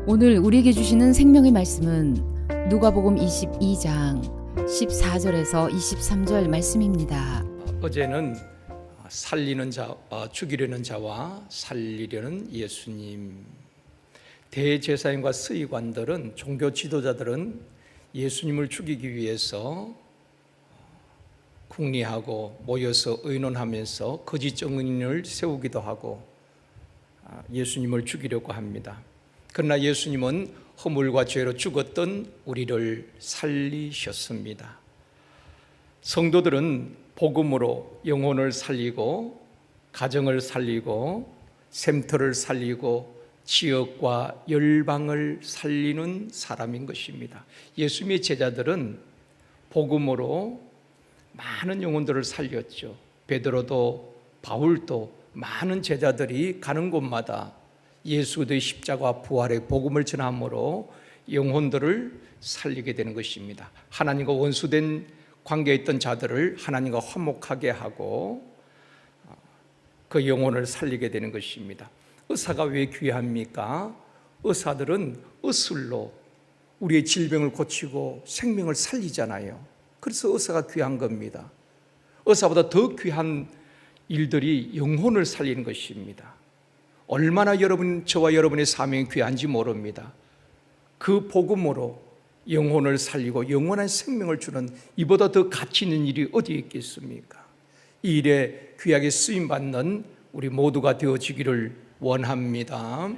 오늘 우리에게 주시는 생명의 말씀은 누가복음 22장 14절에서 23절 말씀입니다. 어제는 살리는 자, 죽이려는 자와 살리려는 예수님. 대제사장과 서기관들은, 종교 지도자들은 예수님을 죽이기 위해서 궁리하고 모여서 의논하면서 거짓 증인을 세우기도 하고 예수님을 죽이려고 합니다. 그러나 예수님은 허물과 죄로 죽었던 우리를 살리셨습니다. 성도들은 복음으로 영혼을 살리고 가정을 살리고 샘터를 살리고 지역과 열방을 살리는 사람인 것입니다. 예수님의 제자들은 복음으로 많은 영혼들을 살렸죠. 베드로도 바울도 많은 제자들이 가는 곳마다 예수 그리스도의 십자가와 부활의 복음을 전함으로 영혼들을 살리게 되는 것입니다. 하나님과 원수된 관계에 있던 자들을 하나님과 화목하게 하고 그 영혼을 살리게 되는 것입니다. 의사가 왜 귀합니까? 의사들은 의술로 우리의 질병을 고치고 생명을 살리잖아요. 그래서 의사가 귀한 겁니다. 의사보다 더 귀한 일들이 영혼을 살리는 것입니다. 얼마나 저와 여러분의 사명이 귀한지 모릅니다. 그 복음으로 영혼을 살리고 영원한 생명을 주는 이보다 더 가치 있는 일이 어디에 있겠습니까? 이 일에 귀하게 쓰임받는 우리 모두가 되어지기를 원합니다.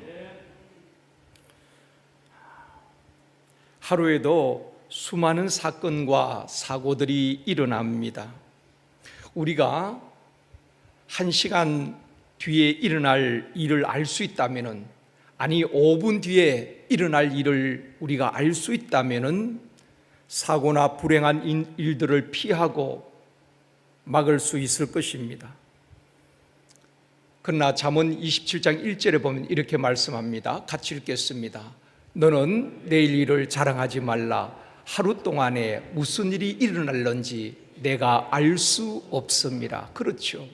하루에도 수많은 사건과 사고들이 일어납니다. 우리가 1시간 뒤에 일어날 일을 알 수 있다면은, 아니 5분 뒤에 일어날 일을 우리가 알 수 있다면은 사고나 불행한 일들을 피하고 막을 수 있을 것입니다. 그러나 잠언 27장 1절에 보면 이렇게 말씀합니다. 같이 읽겠습니다. 너는 내일 일을 자랑하지 말라. 하루 동안에 무슨 일이 일어날는지 내가 알 수 없습니다. 그렇죠.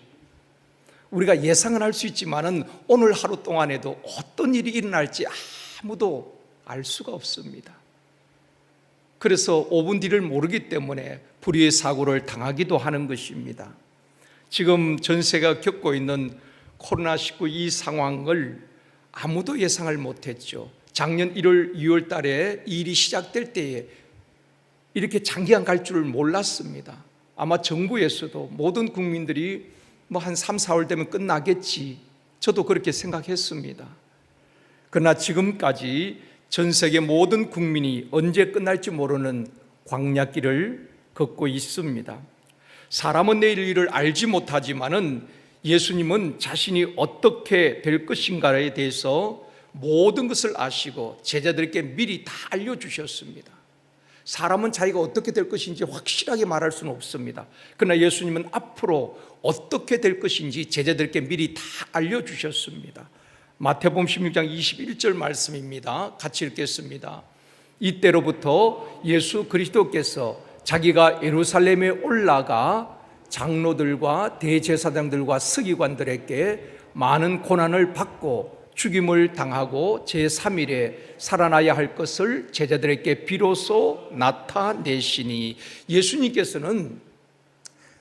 우리가 예상은 할 수 있지만은 오늘 하루 동안에도 어떤 일이 일어날지 아무도 알 수가 없습니다. 그래서 5분 뒤를 모르기 때문에 불의의 사고를 당하기도 하는 것입니다. 지금 전 세계가 겪고 있는 코로나19 이 상황을 아무도 예상을 못했죠. 작년 1월, 2월 달에 이 일이 시작될 때에 이렇게 장기간 갈 줄을 몰랐습니다. 아마 정부에서도 모든 국민들이 한 3, 4월 되면 끝나겠지, 저도 그렇게 생각했습니다. 그러나 지금까지 전 세계 모든 국민이 언제 끝날지 모르는 광야길을 걷고 있습니다. 사람은 내일 일을 알지 못하지만은 예수님은 자신이 어떻게 될 것인가에 대해서 모든 것을 아시고 제자들에게 미리 다 알려주셨습니다. 사람은 자기가 어떻게 될 것인지 확실하게 말할 수는 없습니다. 그러나 예수님은 앞으로 어떻게 될 것인지 제자들께 미리 다 알려주셨습니다. 마태복음 16장 21절 말씀입니다. 같이 읽겠습니다. 이때로부터 예수 그리스도께서 자기가 예루살렘에 올라가 장로들과 대제사장들과 서기관들에게 많은 고난을 받고 죽임을 당하고 제3일에 살아나야 할 것을 제자들에게 비로소 나타내시니, 예수님께서는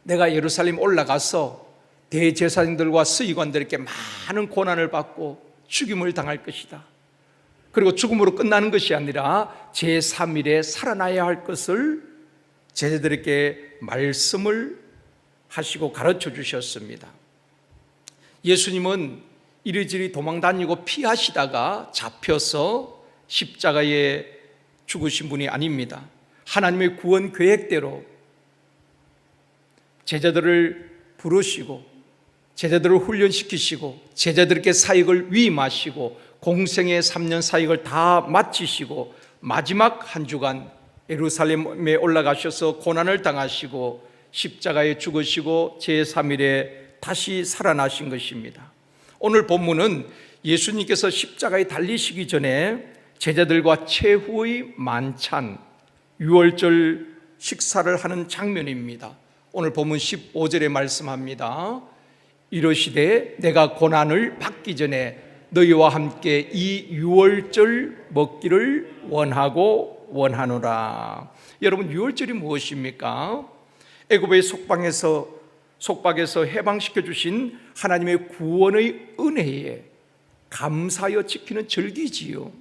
내가 예루살렘 올라가서 대제사장들과 서기관들에게 많은 고난을 받고 죽임을 당할 것이다. 그리고 죽음으로 끝나는 것이 아니라 제3일에 살아나야 할 것을 제자들에게 말씀을 하시고 가르쳐 주셨습니다. 예수님은 이리저리 도망다니고 피하시다가 잡혀서 십자가에 죽으신 분이 아닙니다. 하나님의 구원 계획대로 제자들을 부르시고 제자들을 훈련시키시고 제자들에게 사역을 위임하시고 공생의 3년 사역을 다 마치시고 마지막 한 주간 예루살렘에 올라가셔서 고난을 당하시고 십자가에 죽으시고 제3일에 다시 살아나신 것입니다. 오늘 본문은 예수님께서 십자가에 달리시기 전에 제자들과 최후의 만찬, 유월절 식사를 하는 장면입니다. 오늘 본문 15절에 말씀합니다. 이러시되 내가 고난을 받기 전에 너희와 함께 이 유월절 먹기를 원하고 원하노라. 여러분, 유월절이 무엇입니까? 애굽의 속박에서 해방시켜 주신 하나님의 구원의 은혜에 감사하여 지키는 절기지요.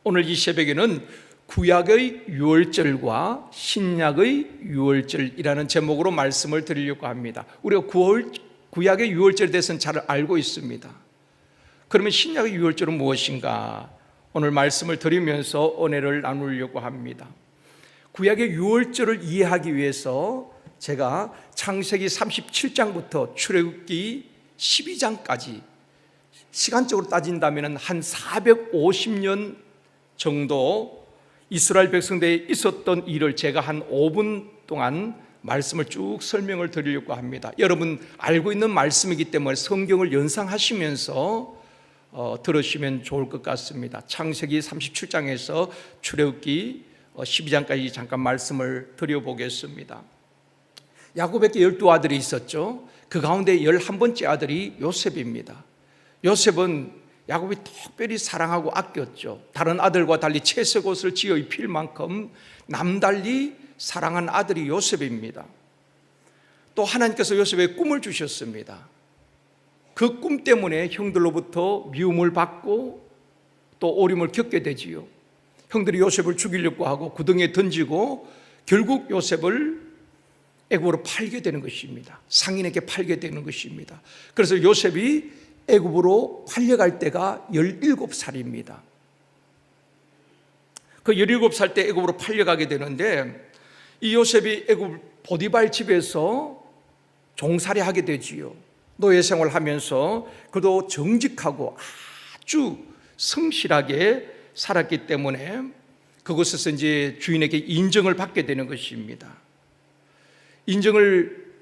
오늘 이 새벽에는 구약의 유월절과 신약의 유월절이라는 제목으로 말씀을 드리려고 합니다. 우리가 구약의 유월절에 대해서는 잘 알고 있습니다. 그러면 신약의 유월절은 무엇인가? 오늘 말씀을 드리면서 은혜를 나누려고 합니다. 구약의 유월절을 이해하기 위해서 제가 창세기 37장부터 출애굽기 12장까지 시간적으로 따진다면 한 450년 정도 이스라엘 백성들에 있었던 일을 제가 한 5분 동안 말씀을 쭉 설명을 드리려고 합니다. 여러분 알고 있는 말씀이기 때문에 성경을 연상하시면서 들으시면 좋을 것 같습니다. 창세기 37장에서 출애굽기 12장까지 잠깐 말씀을 드려보겠습니다. 야곱에게 12아들이 있었죠. 그 가운데 11번째 아들이 요셉입니다. 요셉은 야곱이 특별히 사랑하고 아꼈죠. 다른 아들과 달리 채색 옷을 지어 입힐 만큼 남달리 사랑한 아들이 요셉입니다. 또 하나님께서 요셉에게 꿈을 주셨습니다. 그 꿈 때문에 형들로부터 미움을 받고 또 오림을 겪게 되지요. 형들이 요셉을 죽이려고 하고 구덩이에 던지고 결국 요셉을 애굽으로 팔게 되는 것입니다. 상인에게 팔게 되는 것입니다. 그래서 요셉이 애굽으로 팔려갈 때가 17살입니다. 그 17살 때 애굽으로 팔려가게 되는데 이 요셉이 애굽 보디발 집에서 종살이 하게 되지요. 노예 생활하면서 그도 정직하고 아주 성실하게 살았기 때문에 그곳에서 이제 주인에게 인정을 받게 되는 것입니다. 인정을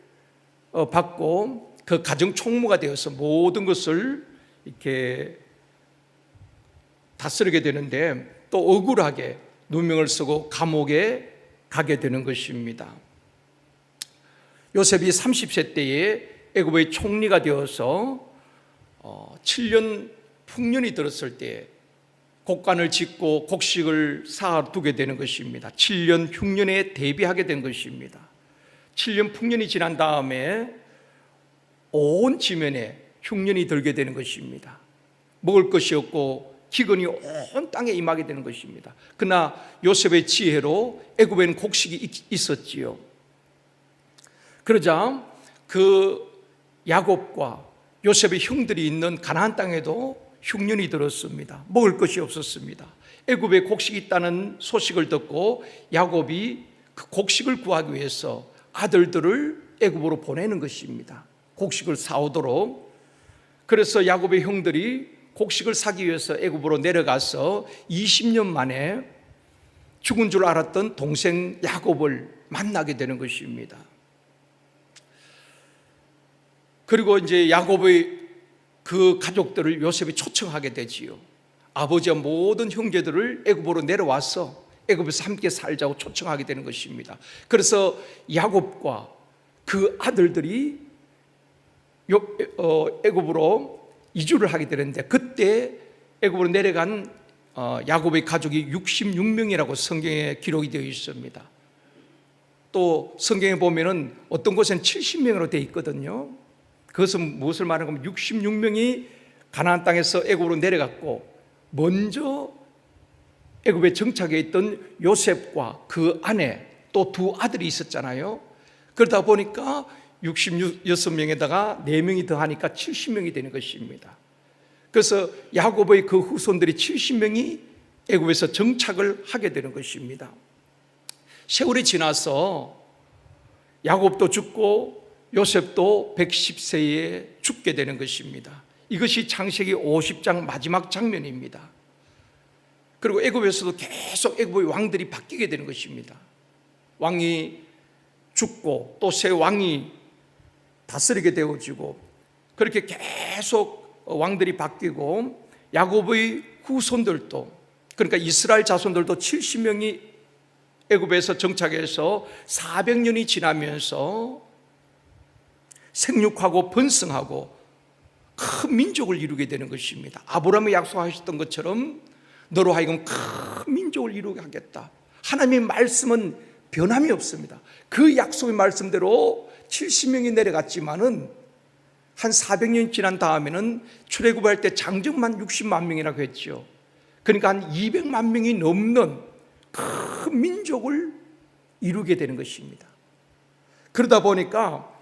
받고 그 가정 총무가 되어서 모든 것을 이렇게 다스리게 되는데 또 억울하게 누명을 쓰고 감옥에 가게 되는 것입니다. 요셉이 30세 때에 애굽의 총리가 되어서 7년 풍년이 들었을 때 곡간을 짓고 곡식을 쌓아두게 되는 것입니다. 7년 흉년에 대비하게 된 것입니다. 7년 풍년이 지난 다음에 온 지면에 흉년이 들게 되는 것입니다. 먹을 것이 없고 기근이 온 땅에 임하게 되는 것입니다. 그러나 요셉의 지혜로 애굽에는 곡식이 있었지요. 그러자 그 야곱과 요셉의 형들이 있는 가나안 땅에도 흉년이 들었습니다. 먹을 것이 없었습니다. 애굽에 곡식이 있다는 소식을 듣고 야곱이 그 곡식을 구하기 위해서 아들들을 애굽으로 보내는 것입니다. 곡식을 사오도록. 그래서 야곱의 형들이 곡식을 사기 위해서 애굽으로 내려가서 20년 만에 죽은 줄 알았던 동생 야곱을 만나게 되는 것입니다. 그리고 이제 야곱의 그 가족들을 요셉이 초청하게 되지요. 아버지와 모든 형제들을 애굽으로 내려와서 애굽에서 함께 살자고 초청하게 되는 것입니다. 그래서 야곱과 그 아들들이 애굽으로 이주를 하게 되는데 그때 애굽으로 내려간 야곱의 가족이 66명이라고 성경에 기록이 되어 있습니다. 또 성경에 보면은 어떤 곳엔 70명으로 되어 있거든요. 그것은 무엇을 말하는 거면 66명이 가나안 땅에서 애굽으로 내려갔고 먼저 애굽에 정착해 있던 요셉과 그 아내 또 두 아들이 있었잖아요. 그러다 보니까 66명에다가 4명이 더하니까 70명이 되는 것입니다. 그래서 야곱의 그 후손들이 70명이 애굽에서 정착을 하게 되는 것입니다. 세월이 지나서 야곱도 죽고 요셉도 110세에 죽게 되는 것입니다. 이것이 창세기 50장 마지막 장면입니다. 그리고 애굽에서도 계속 애굽의 왕들이 바뀌게 되는 것입니다. 왕이 죽고 또 새 왕이 다스리게 되어지고 그렇게 계속 왕들이 바뀌고 야곱의 후손들도 그러니까 이스라엘 자손들도 70명이 애굽에서 정착해서 400년이 지나면서 생육하고 번성하고 큰 민족을 이루게 되는 것입니다. 아브라함이 약속하셨던 것처럼 너로 하여금 큰 민족을 이루게 하겠다. 하나님의 말씀은 변함이 없습니다. 그 약속의 말씀대로 70명이 내려갔지만은 한 400년 지난 다음에는 출애굽할 때 장정만 60만 명이라고 했죠. 그러니까 한 200만 명이 넘는 큰 민족을 이루게 되는 것입니다. 그러다 보니까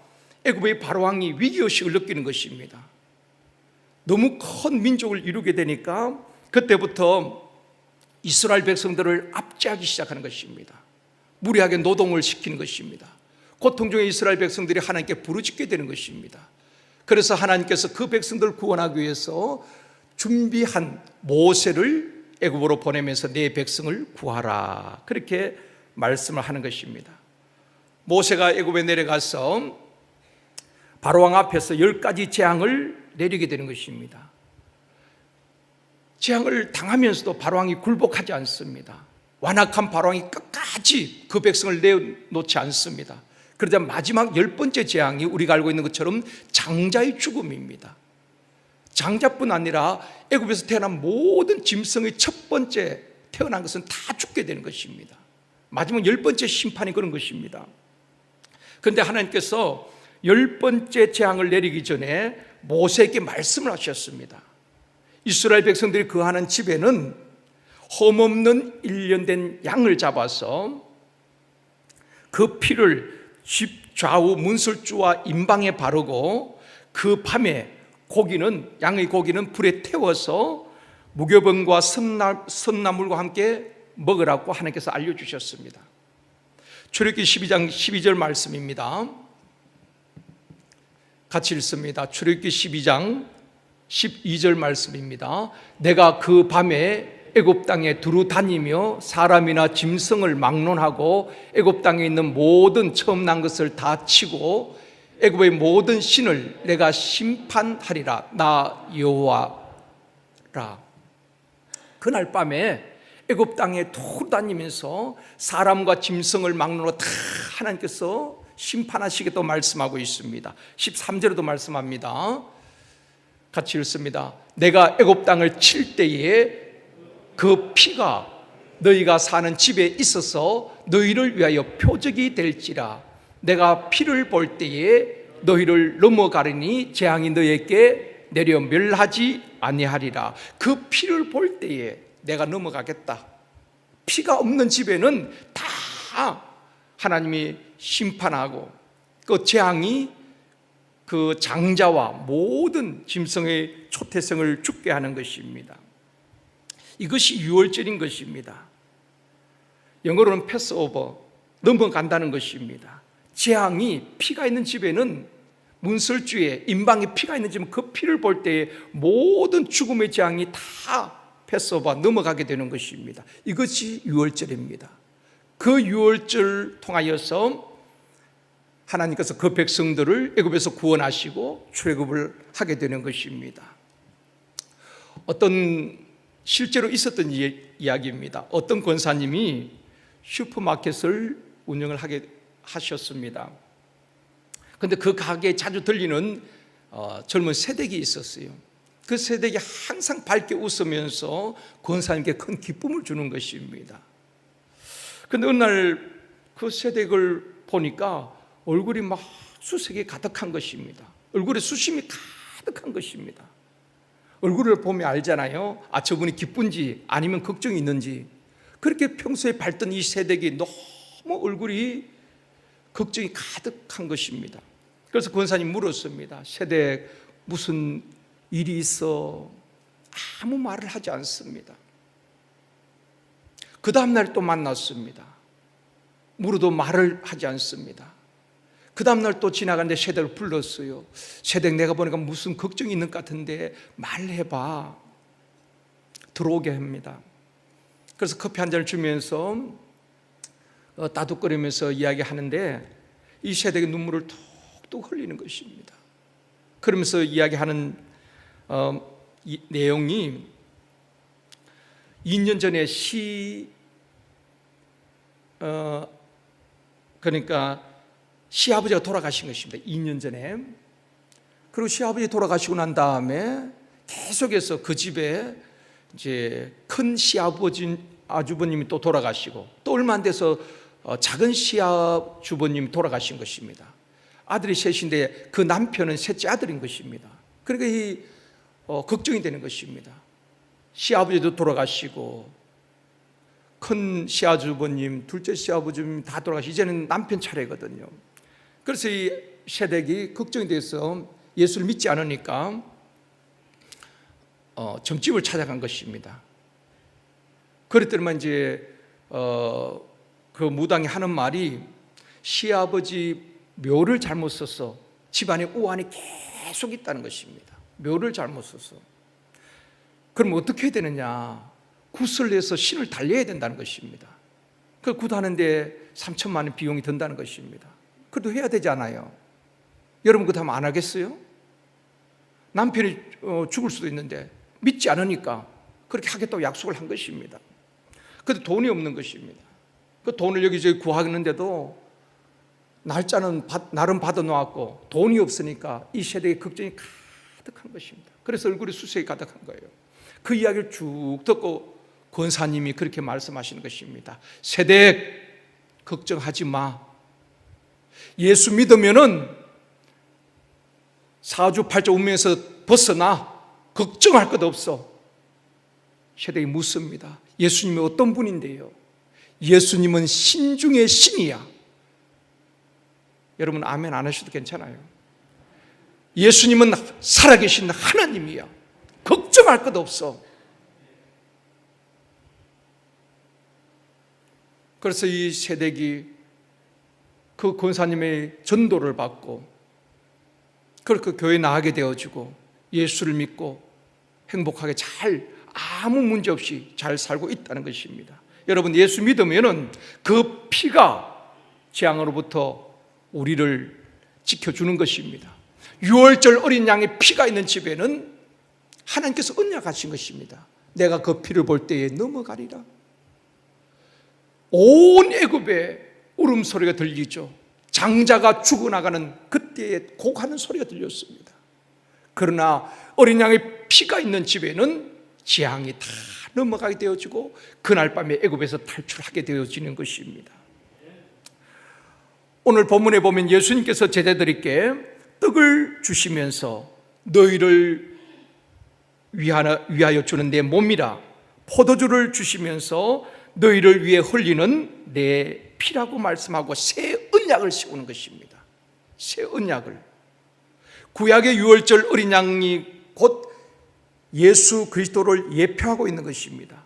애굽의 바로왕이 위기의식을 느끼는 것입니다. 너무 큰 민족을 이루게 되니까 그때부터 이스라엘 백성들을 압제하기 시작하는 것입니다. 무리하게 노동을 시키는 것입니다. 고통 중에 이스라엘 백성들이 하나님께 부르짖게 되는 것입니다. 그래서 하나님께서 그 백성들을 구원하기 위해서 준비한 모세를 애굽으로 보내면서 내 백성을 구하라, 그렇게 말씀을 하는 것입니다. 모세가 애굽에 내려가서 바로왕 앞에서 10가지 재앙을 내리게 되는 것입니다. 재앙을 당하면서도 바로왕이 굴복하지 않습니다. 완악한 바로왕이 끝까지 그 백성을 내어놓지 않습니다. 그러자 마지막 10번째 재앙이 우리가 알고 있는 것처럼 장자의 죽음입니다. 장자뿐 아니라 애굽에서 태어난 모든 짐승의 첫 번째 태어난 것은 다 죽게 되는 것입니다. 마지막 10번째 심판이 그런 것입니다. 그런데 하나님께서 10번째 재앙을 내리기 전에 모세에게 말씀을 하셨습니다. 이스라엘 백성들이 거하는 집에는 험없는 1년 된 양을 잡아서 그 피를 집 좌우 문설주와 임방에 바르고 그 밤에 양의 고기는 불에 태워서 무교병과 선나물과 함께 먹으라고 하나님께서 알려주셨습니다. 출애굽기 12장 12절 말씀입니다. 같이 읽습니다. 출애굽기 12장 12절 말씀입니다. 내가 그 밤에 애굽 땅에 두루 다니며 사람이나 짐승을 막론하고 애굽 땅에 있는 모든 처음 난 것을 다 치고 애굽의 모든 신을 내가 심판하리라. 나 여호와라. 그날 밤에 애굽 땅에 두루 다니면서 사람과 짐승을 막론하고 다 하나님께서 심판하시겠다고 말씀하고 있습니다. 13절에도 말씀합니다. 같이 읽습니다. 내가 애굽 땅을 칠 때에 그 피가 너희가 사는 집에 있어서 너희를 위하여 표적이 될지라. 내가 피를 볼 때에 너희를 넘어가리니 재앙이 너희에게 내려 멸하지 아니하리라. 그 피를 볼 때에 내가 넘어가겠다. 피가 없는 집에는 다 하나님이 심판하고 그 재앙이 그 장자와 모든 짐승의 초태성을 죽게 하는 것입니다. 이것이 유월절인 것입니다. 영어로는 패스오버, 넘어간다는 것입니다. 재앙이 피가 있는 집에는 문설주에 임방에 피가 있는 집은 그 피를 볼 때에 모든 죽음의 재앙이 다 패스오버, 넘어가게 되는 것입니다. 이것이 유월절입니다. 그 유월절 통하여서 하나님께서 그 백성들을 애굽에서 구원하시고 출애굽을 하게 되는 것입니다. 어떤 실제로 있었던 이야기입니다. 어떤 권사님이 슈퍼마켓을 운영을 하셨습니다. 그런데 그 가게에 자주 들리는 젊은 새댁이 있었어요. 그 새댁이 항상 밝게 웃으면서 권사님께 큰 기쁨을 주는 것입니다. 그런데 어느 날 그 새댁을 보니까 얼굴이 막 수색이 가득한 것입니다. 얼굴에 수심이 가득한 것입니다. 얼굴을 보면 알잖아요. 저분이 기쁜지 아니면 걱정이 있는지. 그렇게 평소에 밝던 이 새댁이 너무 얼굴이 걱정이 가득한 것입니다. 그래서 권사님 물었습니다. 새댁 무슨 일이 있어? 아무 말을 하지 않습니다. 그 다음날 또 만났습니다. 물어도 말을 하지 않습니다. 그 다음날 또 지나가는데 새댁을 불렀어요. 새댁 내가 보니까 무슨 걱정이 있는 것 같은데 말해봐. 들어오게 합니다. 그래서 커피 한 잔을 주면서 따뜻거리면서 이야기하는데 이 새댁의 눈물을 톡톡 흘리는 것입니다. 그러면서 이야기하는 내용이 2년 전에 그러니까 시아버지가 돌아가신 것입니다. 2년 전에. 그리고 시아버지 돌아가시고 난 다음에 계속해서 그 집에 이제 큰 아주버님이 또 돌아가시고, 또 얼마 안 돼서 작은 시아주버님이 돌아가신 것입니다. 아들이 셋인데 그 남편은 셋째 아들인 것입니다. 그러니까 걱정이 되는 것입니다. 시아버지도 돌아가시고, 큰 시아주버님, 둘째 시아버지님 다 돌아가시고, 이제는 남편 차례거든요. 그래서 이 세덱이 걱정이 돼서 예수를 믿지 않으니까 점집을 찾아간 것입니다. 그랬더니만 이제 그 무당이 하는 말이, 시아버지 묘를 잘못 써서 집안에 우환이 계속 있다는 것입니다. 묘를 잘못 써서. 그럼 어떻게 해야 되느냐? 굿을 내서 신을 달려야 된다는 것입니다. 그 굿하는데 3천만 원 비용이 든다는 것입니다. 그래도 해야 되지 않아요? 여러분 그렇다면 안 하겠어요? 남편이 죽을 수도 있는데 믿지 않으니까 그렇게 하겠다고 약속을 한 것입니다. 그런데 돈이 없는 것입니다. 그 돈을 여기저기 구하는데도 날짜는 나름 받아놓았고 돈이 없으니까 이 세대의 걱정이 가득한 것입니다. 그래서 얼굴에 수색이 가득한 거예요. 그 이야기를 쭉 듣고 권사님이 그렇게 말씀하시는 것입니다. 세대 걱정하지 마. 예수 믿으면은 사주팔자 운명에서 벗어나. 걱정할 것 없어. 세대가 묻습니다. 예수님이 어떤 분인데요? 예수님은 신 중의 신이야. 여러분 아멘 안 하셔도 괜찮아요. 예수님은 살아계신 하나님이야. 걱정할 것 없어. 그래서 이 세덱이 그 권사님의 전도를 받고 그렇게 교회에 나가게 되어지고 예수를 믿고 행복하게 아무 문제 없이 잘 살고 있다는 것입니다. 여러분 예수 믿으면은 그 피가 재앙으로부터 우리를 지켜주는 것입니다. 유월절 어린 양의 피가 있는 집에는 하나님께서 언약하신 것입니다. 내가 그 피를 볼 때에 넘어가리라. 온 애굽에 울음소리가 들리죠. 장자가 죽어나가는 그때에 곡하는 소리가 들렸습니다. 그러나 어린 양의 피가 있는 집에는 재앙이 다 넘어가게 되어지고 그날 밤에 애굽에서 탈출하게 되어지는 것입니다. 오늘 본문에 보면 예수님께서 제자들에게 떡을 주시면서 너희를 위하여 주는 내 몸이라, 포도주를 주시면서 너희를 위해 흘리는 내 피라고 말씀하고 새 언약을 세우는 것입니다. 새 언약을. 구약의 유월절 어린 양이 곧 예수 그리스도를 예표하고 있는 것입니다.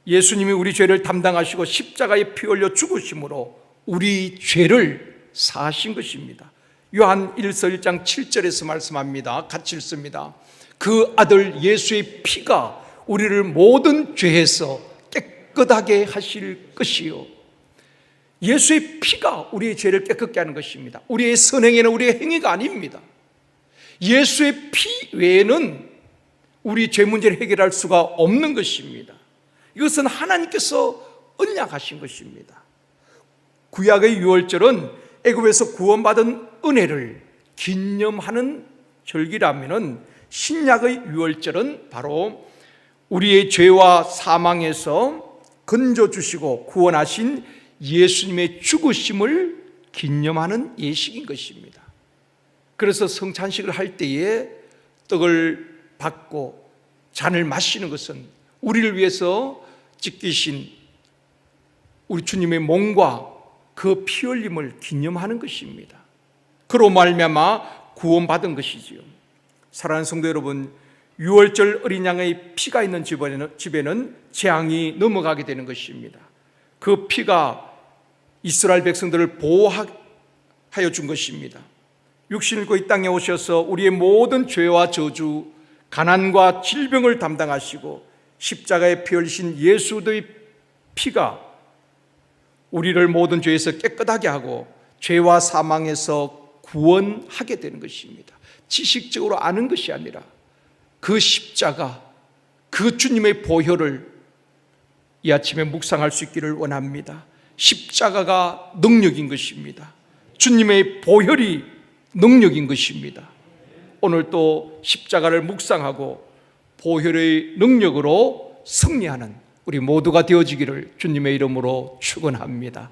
예수님이 우리 죄를 담당하시고 십자가에 피 흘려 죽으심으로 우리 죄를 사하신 것입니다. 요한 1서 1장 7절에서 말씀합니다. 같이 읽습니다. 그 아들 예수의 피가 우리를 모든 죄에서 깨끗하게 하실 것이요. 예수의 피가 우리의 죄를 깨끗게 하는 것입니다. 우리의 선행에는 우리의 행위가 아닙니다. 예수의 피 외에는 우리 죄 문제를 해결할 수가 없는 것입니다. 이것은 하나님께서 언약하신 것입니다. 구약의 유월절은 애굽에서 구원받은 은혜를 기념하는 절기라면은 신약의 유월절은 바로 우리의 죄와 사망에서 건져주시고 구원하신 예수님의 죽으심을 기념하는 예식인 것입니다. 그래서 성찬식을 할 때에 떡을 받고 잔을 마시는 것은 우리를 위해서 찢기신 우리 주님의 몸과 그 피 흘림을 기념하는 것입니다. 그로 말미암아 구원받은 것이지요. 사랑하는 성도 여러분, 유월절 어린 양의 피가 있는 집에는 재앙이 넘어가게 되는 것입니다. 그 피가 이스라엘 백성들을 보호하여 준 것입니다. 육신을 입고 이 땅에 오셔서 우리의 모든 죄와 저주, 가난과 질병을 담당하시고 십자가에 피 흘리신 예수의 피가 우리를 모든 죄에서 깨끗하게 하고 죄와 사망에서 구원하게 되는 것입니다. 지식적으로 아는 것이 아니라 그 십자가, 그 주님의 보혈을 이 아침에 묵상할 수 있기를 원합니다. 십자가가 능력인 것입니다. 주님의 보혈이 능력인 것입니다. 오늘 또 십자가를 묵상하고 보혈의 능력으로 승리하는 우리 모두가 되어지기를 주님의 이름으로 축원합니다.